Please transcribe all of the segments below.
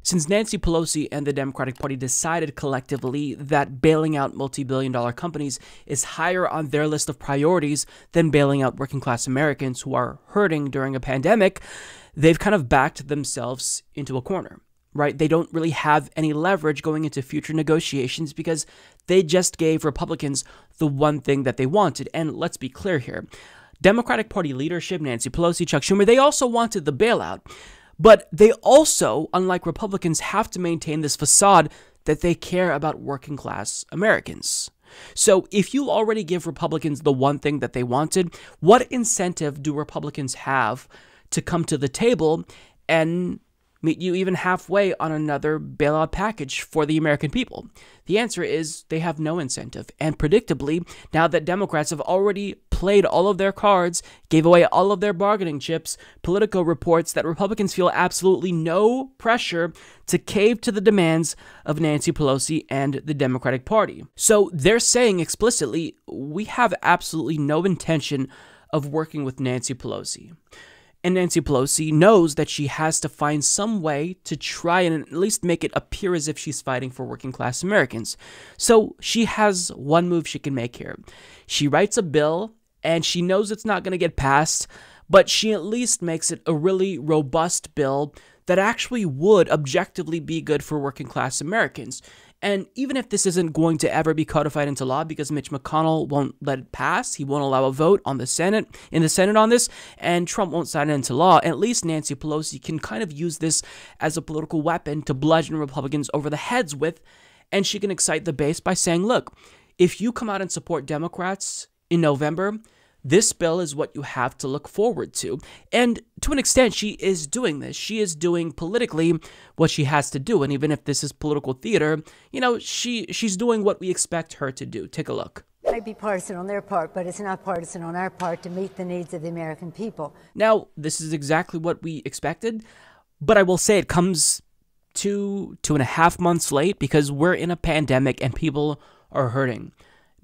Since Nancy Pelosi and the Democratic Party decided collectively that bailing out multi-billion-dollar companies is higher on their list of priorities than bailing out working-class Americans who are hurting during a pandemic, they've kind of backed themselves into a corner, right? They don't really have any leverage going into future negotiations because they just gave Republicans the one thing that they wanted. And let's be clear here. Democratic Party leadership, Nancy Pelosi, Chuck Schumer, they also wanted the bailout. But they also, unlike Republicans, have to maintain this facade that they care about working class Americans. So if you already give Republicans the one thing that they wanted, what incentive do Republicans have to come to the table and meet you even halfway on another bailout package for the American people? The answer is they have no incentive. And predictably, now that Democrats have already played all of their cards, gave away all of their bargaining chips, Politico reports that Republicans feel absolutely no pressure to cave to the demands of Nancy Pelosi and the Democratic Party. So they're saying explicitly, we have absolutely no intention of working with Nancy Pelosi. And Nancy Pelosi knows that she has to find some way to try and at least make it appear as if she's fighting for working class Americans. So she has one move she can make here. She writes a bill, and she knows it's not going to get passed, but she at least makes it a really robust bill that actually would objectively be good for working class Americans. And even if this isn't going to ever be codified into law because Mitch McConnell won't let it pass, he won't allow a vote on the Senate on this, and Trump won't sign it into law, at least Nancy Pelosi can kind of use this as a political weapon to bludgeon Republicans over the heads with, and she can excite the base by saying, look, if you come out and support Democrats in November, this bill is what you have to look forward to. And to an extent, she is doing this. She is doing politically what she has to do. And even if this is political theater, you know, she's doing what we expect her to do. Take a look. It might be partisan on their part, but it's not partisan on our part to meet the needs of the American people. Now, this is exactly what we expected, but I will say it comes 2.5 months late because we're in a pandemic and people are hurting.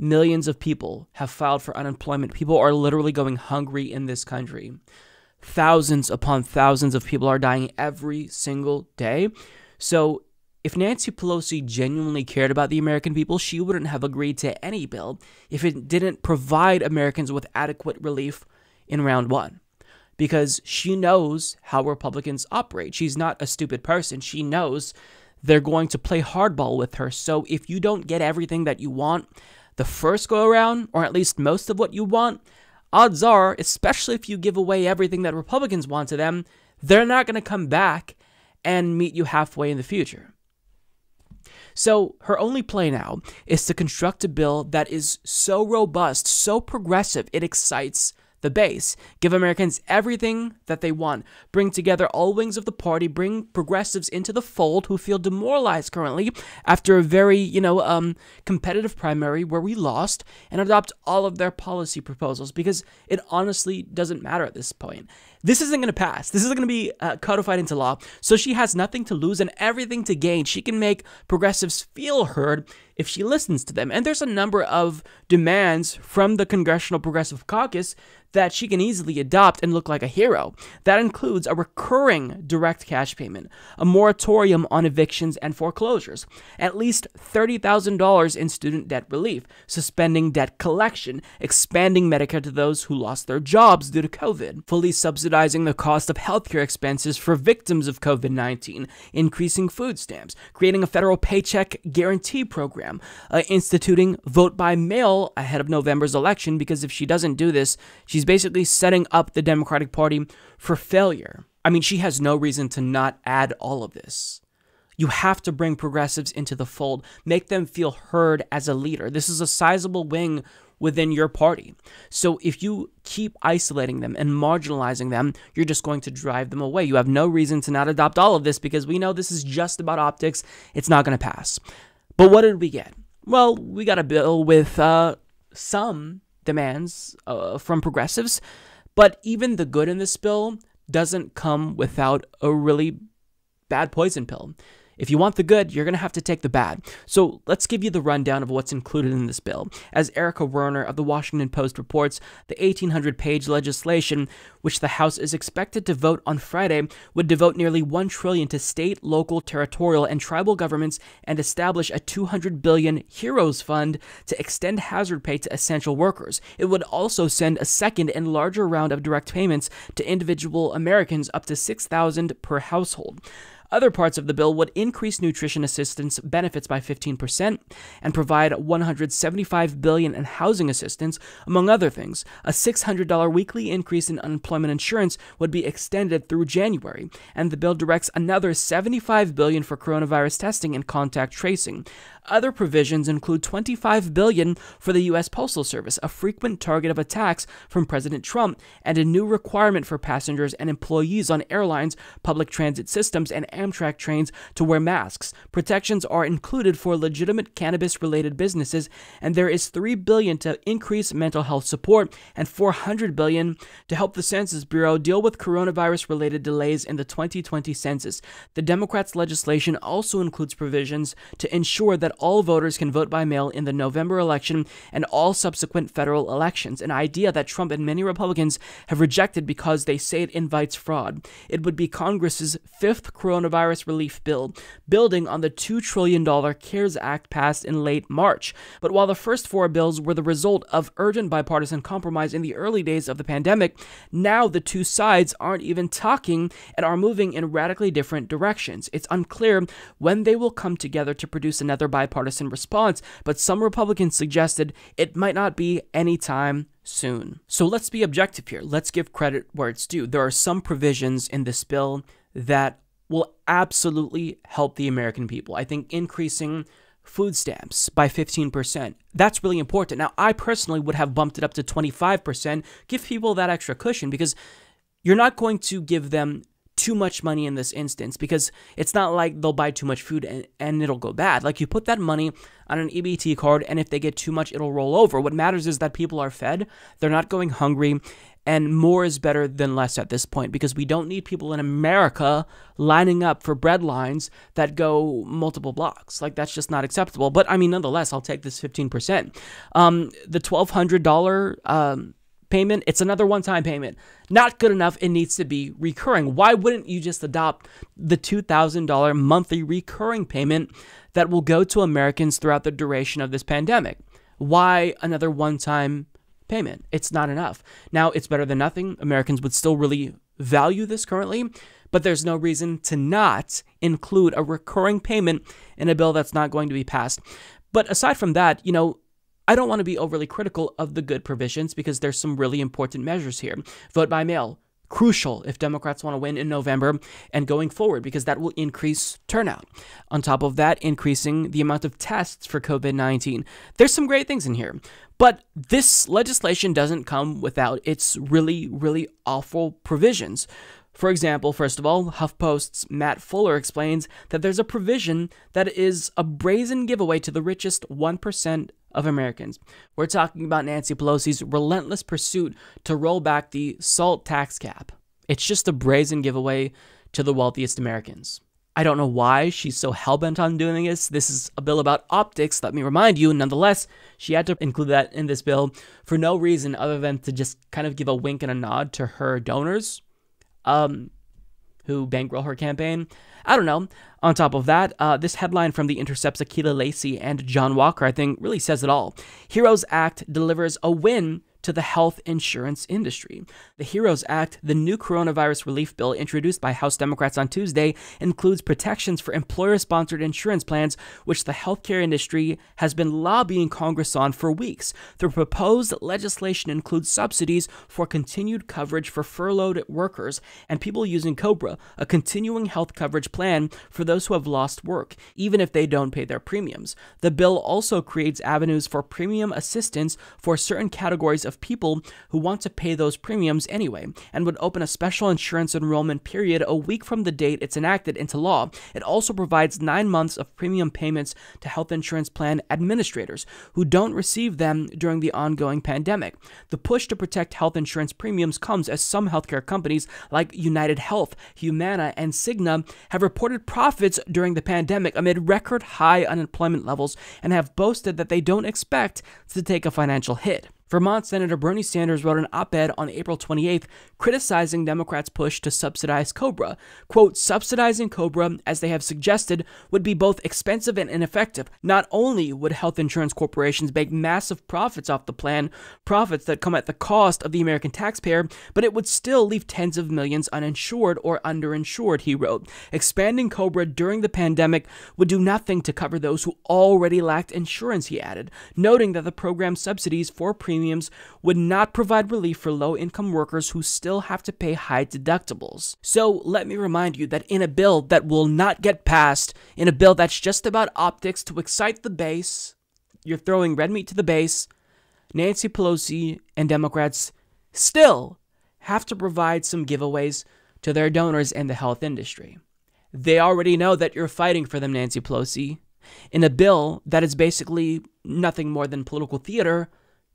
Millions of people have filed for unemployment. People are literally going hungry in this country. Thousands upon thousands of people are dying every single day. So if Nancy Pelosi genuinely cared about the American people, she wouldn't have agreed to any bill if it didn't provide Americans with adequate relief in round one. Because she knows how Republicans operate. She's not a stupid person. She knows they're going to play hardball with her. So if you don't get everything that you want the first go around, or at least most of what you want, odds are, especially if you give away everything that Republicans want to them, they're not going to come back and meet you halfway in the future. So her only play now is to construct a bill that is so robust, so progressive, it excites the base. Give Americans everything that they want. Bring together all wings of the party. Bring progressives into the fold who feel demoralized currently after a very, competitive primary where we lost, and adopt all of their policy proposals because it honestly doesn't matter at this point. This isn't going to pass. This isn't going to be codified into law. So she has nothing to lose and everything to gain. She can make progressives feel heard if she listens to them. And there's a number of demands from the Congressional Progressive Caucus that she can easily adopt and look like a hero. That includes a recurring direct cash payment, a moratorium on evictions and foreclosures, at least $30,000 in student debt relief, suspending debt collection, expanding Medicare to those who lost their jobs due to COVID, fully subsidizing the cost of healthcare expenses for victims of COVID-19, increasing food stamps, creating a federal paycheck guarantee program, instituting vote by mail ahead of November's election, because if she doesn't do this, she's basically setting up the Democratic Party for failure. I mean, she has no reason to not add all of this. You have to bring progressives into the fold, make them feel heard as a leader. This is a sizable wing within your party. So if you keep isolating them and marginalizing them, you're just going to drive them away. You have no reason to not adopt all of this because we know this is just about optics. It's not going to pass. But what did we get? Well, we got a bill with some demands from progressives, but even the good in this bill doesn't come without a really bad poison pill. If you want the good, you're going to have to take the bad. So let's give you the rundown of what's included in this bill. As Erica Werner of the Washington Post reports, the 1,800-page legislation, which the House is expected to vote on Friday, would devote nearly $1 trillion to state, local, territorial, and tribal governments and establish a $200 billion HEROES Fund to extend hazard pay to essential workers. It would also send a second and larger round of direct payments to individual Americans up to $6,000 per household. Other parts of the bill would increase nutrition assistance benefits by 15% and provide $175 billion in housing assistance, among other things. A $600 weekly increase in unemployment insurance would be extended through January, and the bill directs another $75 billion for coronavirus testing and contact tracing. Other provisions include $25 billion for the U.S. Postal Service, a frequent target of attacks from President Trump, and a new requirement for passengers and employees on airlines, public transit systems, and Amtrak trains to wear masks. Protections are included for legitimate cannabis-related businesses, and there is $3 billion to increase mental health support and $400 billion to help the Census Bureau deal with coronavirus-related delays in the 2020 census. The Democrats' legislation also includes provisions to ensure that all voters can vote by mail in the November election and all subsequent federal elections, an idea that Trump and many Republicans have rejected because they say it invites fraud. It would be Congress's fifth coronavirus relief bill, building on the $2 trillion CARES Act passed in late March. But while the first four bills were the result of urgent bipartisan compromise in the early days of the pandemic, now the two sides aren't even talking and are moving in radically different directions. It's unclear when they will come together to produce another bipartisan response, but some Republicans suggested it might not be anytime soon. So let's be objective here. Let's give credit where it's due. There are some provisions in this bill that will absolutely help the American people. I think increasing food stamps by 15%, that's really important. Now, I personally would have bumped it up to 25%, give people that extra cushion, because you're not going to give them too much money in this instance, because it's not like they'll buy too much food and it'll go bad. Like, you put that money on an EBT card, and if they get too much, it'll roll over. What matters is that people are fed, they're not going hungry, and more is better than less at this point, because we don't need people in America lining up for bread lines that go multiple blocks. Like, that's just not acceptable. But I mean, nonetheless, I'll take this 15%. The $1,200 payment, it's another one-time payment. Not good enough. It needs to be recurring. Why wouldn't you just adopt the $2,000 monthly recurring payment that will go to Americans throughout the duration of this pandemic? Why another one-time payment? It's not enough. Now, it's better than nothing. Americans would still really value this currently, but there's no reason to not include a recurring payment in a bill that's not going to be passed. But aside from that, I don't want to be overly critical of the good provisions, because there's some really important measures here. Vote by mail, crucial if Democrats want to win in November and going forward, because that will increase turnout. On top of that, increasing the amount of tests for COVID-19. There's some great things in here, but this legislation doesn't come without its really, really awful provisions. For example, first of all, HuffPost's Matt Fuller explains that there's a provision that is a brazen giveaway to the richest 1% of Americans. We're talking about Nancy Pelosi's relentless pursuit to roll back the SALT tax cap. It's just a brazen giveaway to the wealthiest Americans. I don't know why she's so hellbent on doing this. This is a bill about optics, let me remind you. Nonetheless, she had to include that in this bill for no reason other than to just kind of give a wink and a nod to her donors, who bankroll her campaign. I don't know. On top of that, this headline from The Intercept's Akilah Lacey and John Walker, I think, really says it all. HEROES Act delivers a win to the health insurance industry. The HEROES Act, the new coronavirus relief bill introduced by House Democrats on Tuesday, includes protections for employer-sponsored insurance plans, which the healthcare industry has been lobbying Congress on for weeks. The proposed legislation includes subsidies for continued coverage for furloughed workers and people using COBRA, a continuing health coverage plan for those who have lost work, even if they don't pay their premiums. The bill also creates avenues for premium assistance for certain categories of of people who want to pay those premiums anyway, and would open a special insurance enrollment period a week from the date it's enacted into law. It also provides 9 months of premium payments to health insurance plan administrators who don't receive them during the ongoing pandemic. The push to protect health insurance premiums comes as some healthcare companies like United Health, Humana, and Cigna have reported profits during the pandemic amid record high unemployment levels and have boasted that they don't expect to take a financial hit. Vermont Senator Bernie Sanders wrote an op-ed on April 28th criticizing Democrats' push to subsidize COBRA. Quote, subsidizing COBRA, as they have suggested, would be both expensive and ineffective. Not only would health insurance corporations make massive profits off the plan, profits that come at the cost of the American taxpayer, but it would still leave tens of millions uninsured or underinsured, he wrote. Expanding COBRA during the pandemic would do nothing to cover those who already lacked insurance, he added, noting that the program's subsidies for premiums would not provide relief for low-income workers who still have to pay high deductibles. So let me remind you that in a bill that will not get passed, in a bill that's just about optics to excite the base, you're throwing red meat to the base, Nancy Pelosi and Democrats still have to provide some giveaways to their donors in the health industry. They already know that you're fighting for them, Nancy Pelosi. In a bill that is basically nothing more than political theater,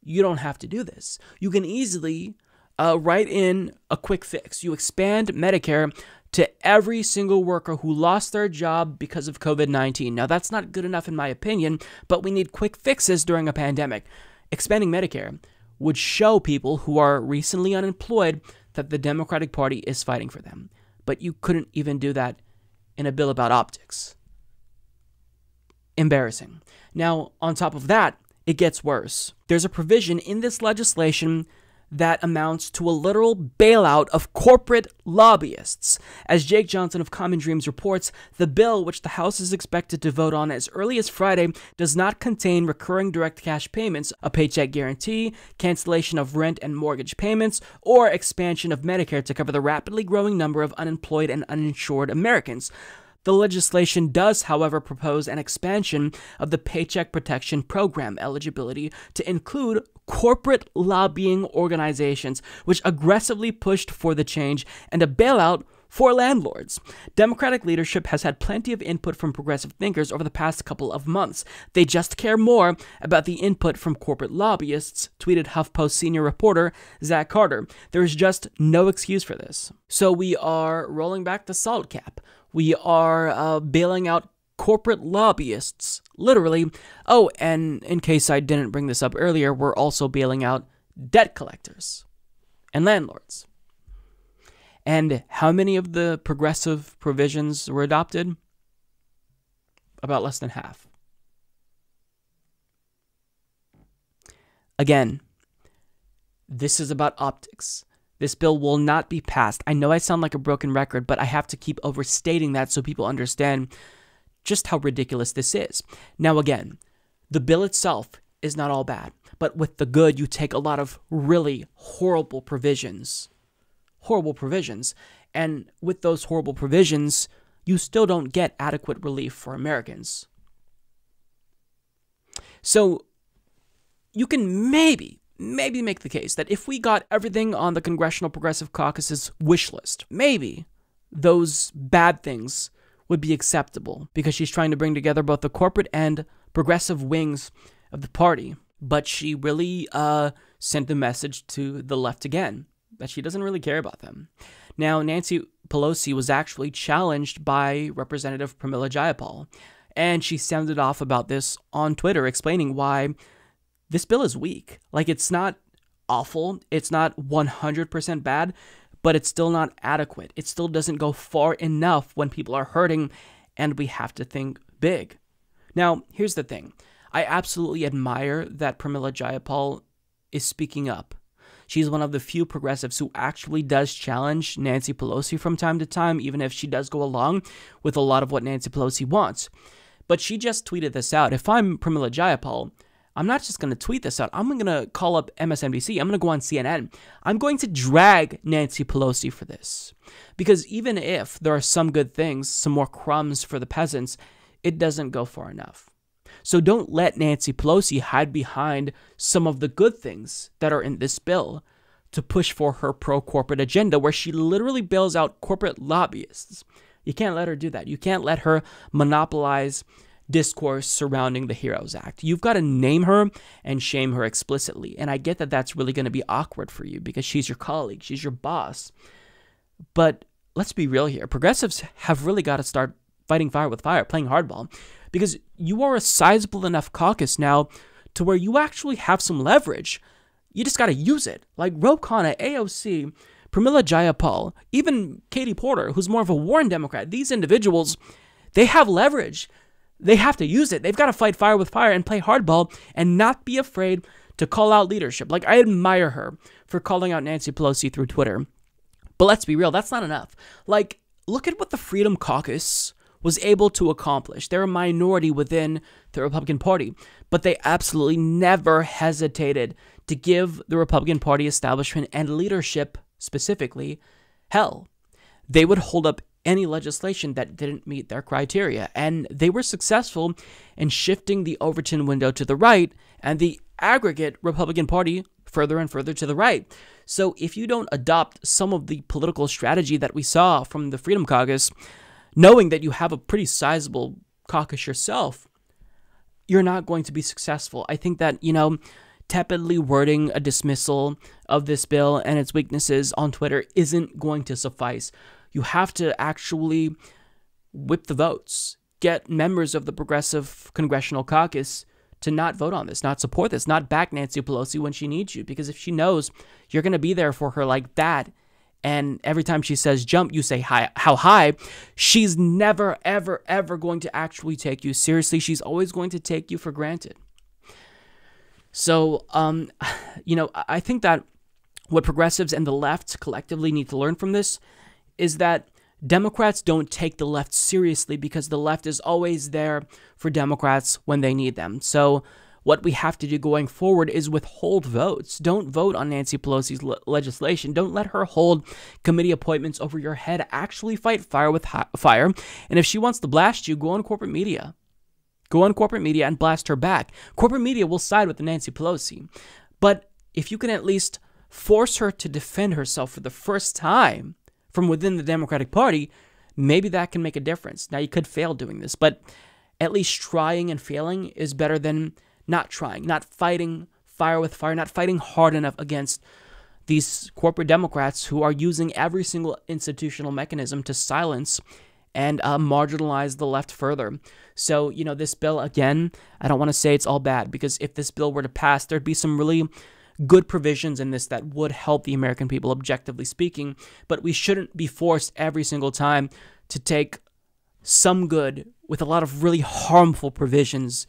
you don't have to do this. You can easily write in a quick fix. You expand Medicare to every single worker who lost their job because of COVID-19. Now, that's not good enough in my opinion, but we need quick fixes during a pandemic. Expanding Medicare would show people who are recently unemployed that the Democratic Party is fighting for them. But you couldn't even do that in a bill about optics. Embarrassing. Now, on top of that, it gets worse. There's a provision in this legislation that amounts to a literal bailout of corporate lobbyists. As Jake Johnson of Common Dreams reports, the bill, which the House is expected to vote on as early as Friday, does not contain recurring direct cash payments, a paycheck guarantee, cancellation of rent and mortgage payments, or expansion of Medicare to cover the rapidly growing number of unemployed and uninsured Americans. The legislation does, however, propose an expansion of the Paycheck Protection Program eligibility to include corporate lobbying organizations, which aggressively pushed for the change, and a bailout for landlords. Democratic leadership has had plenty of input from progressive thinkers over the past couple of months. They just care more about the input from corporate lobbyists, tweeted HuffPost senior reporter Zach Carter. There is just no excuse for this. So we are rolling back the SALT cap. We are bailing out corporate lobbyists, literally. Oh, and in case I didn't bring this up earlier, we're also bailing out debt collectors and landlords. And how many of the progressive provisions were adopted? About less than half. Again, this is about optics. This bill will not be passed. I know I sound like a broken record, but I have to keep overstating that so people understand just how ridiculous this is. Now again, the bill itself is not all bad, but with the good, you take a lot of really horrible provisions. And with those horrible provisions, you still don't get adequate relief for Americans. So you can maybe make the case that if we got everything on the Congressional Progressive Caucus's wish list, maybe those bad things would be acceptable because she's trying to bring together both the corporate and progressive wings of the party. But she really sent the message to the left again that she doesn't really care about them. Now, Nancy Pelosi was actually challenged by Representative Pramila Jayapal, and she sounded off about this on Twitter, explaining why this bill is weak. Like, it's not awful, it's not 100% bad, but it's still not adequate. It still doesn't go far enough when people are hurting, and we have to think big. Now, here's the thing. I absolutely admire that Pramila Jayapal is speaking up. She's one of the few progressives who actually does challenge Nancy Pelosi from time to time, even if she does go along with a lot of what Nancy Pelosi wants. But she just tweeted this out. If I'm Pramila Jayapal, I'm not just going to tweet this out. I'm going to call up MSNBC. I'm going to go on CNN. I'm going to drag Nancy Pelosi for this. Because even if there are some good things, some more crumbs for the peasants, it doesn't go far enough. So don't let Nancy Pelosi hide behind some of the good things that are in this bill to push for her pro-corporate agenda, where she literally bails out corporate lobbyists. You can't let her do that. You can't let her monopolize discourse surrounding the HEROES Act. You've got to name her and shame her explicitly. And I get that that's really going to be awkward for you because she's your colleague, she's your boss. But let's be real here. Progressives have really got to start fighting fire with fire, playing hardball, because you are a sizable enough caucus now to where you actually have some leverage. You just got to use it. Like Ro Khanna, AOC, Pramila Jayapal, even Katie Porter, who's more of a Warren Democrat. These individuals, they have leverage. They have to use it. They've got to fight fire with fire and play hardball and not be afraid to call out leadership. Like, I admire her for calling out Nancy Pelosi through Twitter. But let's be real, that's not enough. Like, look at what the Freedom Caucus was able to accomplish. They're a minority within the Republican Party, but they absolutely never hesitated to give the Republican Party establishment and leadership specifically hell. They would hold up any legislation that didn't meet their criteria, and they were successful in shifting the Overton window to the right and the aggregate Republican Party further and further to the right. So if you don't adopt some of the political strategy that we saw from the Freedom Caucus, knowing that you have a pretty sizable caucus yourself, you're not going to be successful. I think that, tepidly wording a dismissal of this bill and its weaknesses on Twitter isn't going to suffice. You have to actually whip the votes, get members of the Progressive Congressional Caucus to not vote on this, not support this, not back Nancy Pelosi when she needs you. Because if she knows you're going to be there for her like that, and every time she says jump, you say hi, how high, she's never, ever, ever going to actually take you seriously. She's always going to take you for granted. So, I think that what progressives and the left collectively need to learn from this is that Democrats don't take the left seriously because the left is always there for Democrats when they need them. So what we have to do going forward is withhold votes. Don't vote on Nancy Pelosi's legislation. Don't let her hold committee appointments over your head. Actually fight fire with fire. And if she wants to blast you, go on corporate media. Go on corporate media and blast her back. Corporate media will side with Nancy Pelosi. But if you can at least force her to defend herself for the first time from within the Democratic Party, maybe that can make a difference. Now, you could fail doing this, but at least trying and failing is better than not trying, not fighting fire with fire, not fighting hard enough against these corporate Democrats who are using every single institutional mechanism to silence and marginalize the left further. So, this bill, again, I don't want to say it's all bad, because if this bill were to pass, there'd be some really good provisions in this that would help the American people, objectively speaking, but we shouldn't be forced every single time to take some good with a lot of really harmful provisions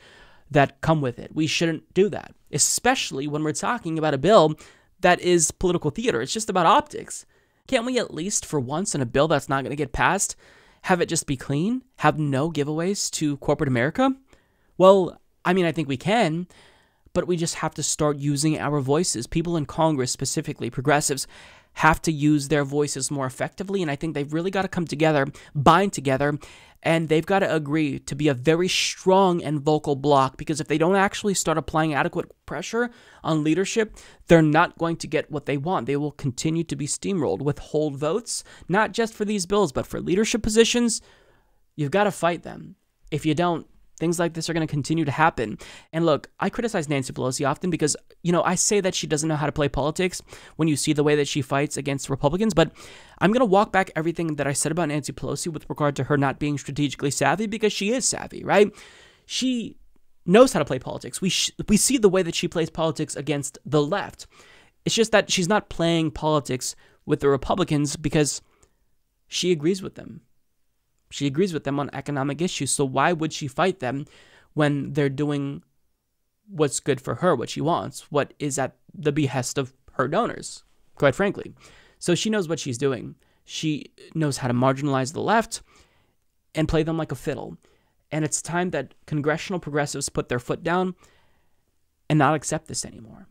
that come with it. We shouldn't do that, especially when we're talking about a bill that is political theater. It's just about optics. Can't we at least, for once, in a bill that's not going to get passed, have it just be clean? Have no giveaways to corporate America? Well, I think we can, but we just have to start using our voices. People in Congress, specifically progressives, have to use their voices more effectively, and I think they've really got to come together, bind together, and they've got to agree to be a very strong and vocal bloc, because if they don't actually start applying adequate pressure on leadership, they're not going to get what they want. They will continue to be steamrolled. Withhold votes, not just for these bills, but for leadership positions. You've got to fight them. If you don't, things like this are going to continue to happen. And look, I criticize Nancy Pelosi often because, I say that she doesn't know how to play politics when you see the way that she fights against Republicans, but I'm going to walk back everything that I said about Nancy Pelosi with regard to her not being strategically savvy, because she is savvy, right? She knows how to play politics. We see the way that she plays politics against the left. It's just that she's not playing politics with the Republicans because she agrees with them. She agrees with them on economic issues, so why would she fight them when they're doing what's good for her, what she wants, what is at the behest of her donors, quite frankly? So she knows what she's doing. She knows how to marginalize the left and play them like a fiddle. And it's time that congressional progressives put their foot down and not accept this anymore.